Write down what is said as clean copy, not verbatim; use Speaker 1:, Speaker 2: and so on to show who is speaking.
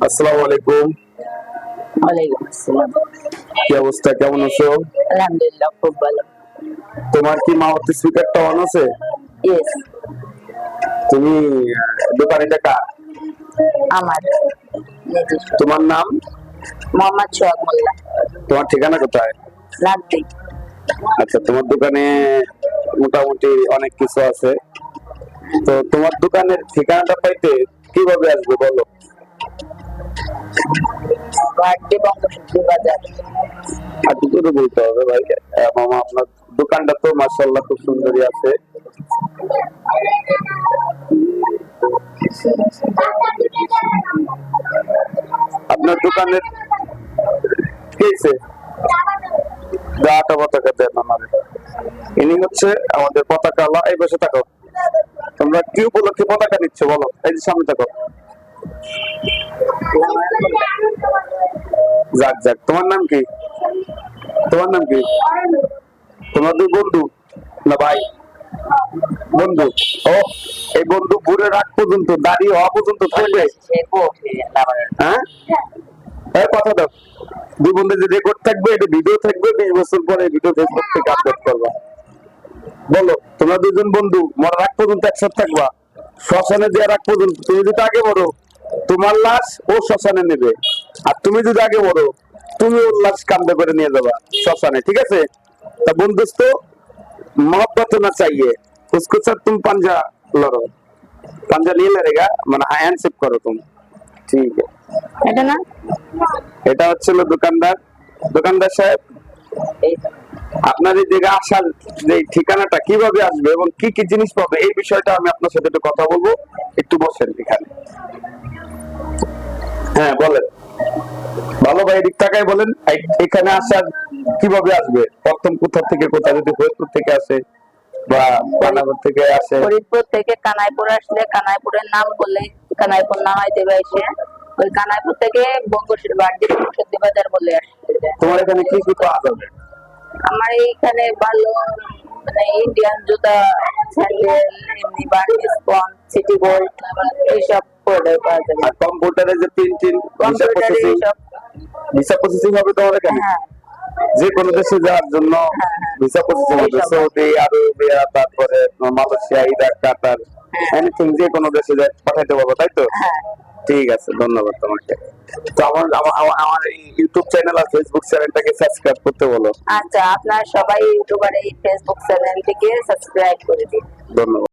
Speaker 1: আসসালামু আলাইকুম।
Speaker 2: ওয়ালাইকুম আসসালাম।
Speaker 1: কি অবস্থা, কেমন আছো?
Speaker 2: আলহামদুলিল্লাহ, খুব ভালো।
Speaker 1: তোমার কি মাউথ স্পিকারটা অন আছে?
Speaker 2: ইয়েস,
Speaker 1: তুমি দোকানিটা কার?
Speaker 2: আমার নিজস্ব।
Speaker 1: তোমার নাম?
Speaker 2: মোহাম্মদ সোহাগ মোল্লা,
Speaker 1: তোমার ঠিকানা কোথায়?
Speaker 2: রাজদি।
Speaker 1: আচ্ছা, তোমার দোকানে মোটামুটি অনেক কিছু আছে, তো তোমার দোকানের ঠিকানাটা পাইতে কিভাবে আসবে বলো?
Speaker 2: রাজদি বঙ্গবন্ধু বাজার।
Speaker 1: আর কি করে বলতে হবে ভাই? মামা, আপনার দোকানটা তো মাশাআল্লাহ খুব সুন্দরই আছে। আপনার দোকানের কেছে গাটা পতাকা দেন আমাদের। ইনি হচ্ছে আমাদের পতাকা আলা। এই বসে থাকো। তোমরা কি উপলক্ষে পতাকা নিচ্ছ বলো? এই যে সামনে থাকো। যাক যাক, তোমার নাম কি? তোমার নাম কি? তোমার দুই বন্ধু না ভাই? বন্ধু। ও, এই বন্ধু বুড়ে রাখ পর্যন্ত, দাড়ি হওয়া পর্যন্ত থাকবে? হ্যাঁ, এই কথা দাও। দুই বন্ধু যে রেকর্ড থাকবে, এটা ভিডিও থাকবে, 20 বছর পরে ভিডিও ফেসবুক থেকে আপলোড করবা। বলো, তোমরা দুজন বন্ধু মরার রাখ পর্যন্ত একসাথে থাকবা? শ্মশানে দেওয়ার রাখ পর্যন্ত। তুমি যদি আগে বড়, তোমার লাশ ও শ্মশানে নেবে, আর তুমি যদি আগে বড়, তুমি ওর লাশ কান্দে করে নিয়ে যাবা শ্মশানে, ঠিক আছে? তা বন্ধুস্ত मोहब्बत होना चाहिए, उसके साथ तुम पंजा लड़ो, पंजा नहीं लड़ेगा মানে হ্যান্ডশেক করো তুমি, ঠিক আছে?
Speaker 2: এটা না,
Speaker 1: এটা হচ্ছিল দোকানদার। দোকানদার সাহেব, আপনার এই জায়গায় আসার যে ঠিকানাটা, কিভাবে আসবে এবং কি কি জিনিস পাবে, এই বিষয়টা আমি আপনার সাথে একটু কথা বলবো। একটু বসেন এখানে। হ্যাঁ বলেন, ভালো ভাই, এদিক তাকায় বলেন এখানে আসার কিভাবে আসবে, প্রথম কোথা থেকে কোথা, যদি ফরিদপুর থেকে আসে বা পানাগড় থেকে আসে?
Speaker 2: ফরিদপুর থেকে কানাইপুর আসলে কানাইপুরের নাম বললে কানাইপুর নামাই দেবে এসে, ওই কানাইপুর থেকে বঙ্গবন্ধু বাজার বলে আসছে।
Speaker 1: তোমার এখানে কি কি পাওয়া যাবে?
Speaker 2: আমার এইখানে ভালো মানে ইন্ডিয়ান জুতা, স্যান্ডেল, এমনি বার্নিশ পন, সিটি গোল্ড, এইসব প্রোডাক্ট পাওয়া যাবে।
Speaker 1: আর কম্পিউটারে যে তিন
Speaker 2: কম্পিউটারে এইসব।
Speaker 1: ভিসা প্রসেসিং হবে তোমার এখানে?
Speaker 2: হ্যাঁ,
Speaker 1: যে কোনো দেশে যাওয়ার জন্য ভিসা প্রসেসিং হবে।
Speaker 2: এইসব।
Speaker 1: সৌদি আরবিয়া, তারপরে মালয়েশিয়া, ইরাক, কাতার, এনিথিং, যে কোনো দেশে পাঠাইতে পারবো, তাই তো?
Speaker 2: হ্যাঁ,
Speaker 1: ঠিক আছে, ধন্যবাদ তোমাকে। তো আমার এই ইউটিউব চ্যানেল আর ফেসবুক চ্যানেলটাকে সাবস্ক্রাইব করতে বলো।
Speaker 2: আচ্ছা, আপনারা সবাই ইউটিউবার এই ফেসবুক চ্যানেলটিকে সাবস্ক্রাইব করে দিন।
Speaker 1: ধন্যবাদ।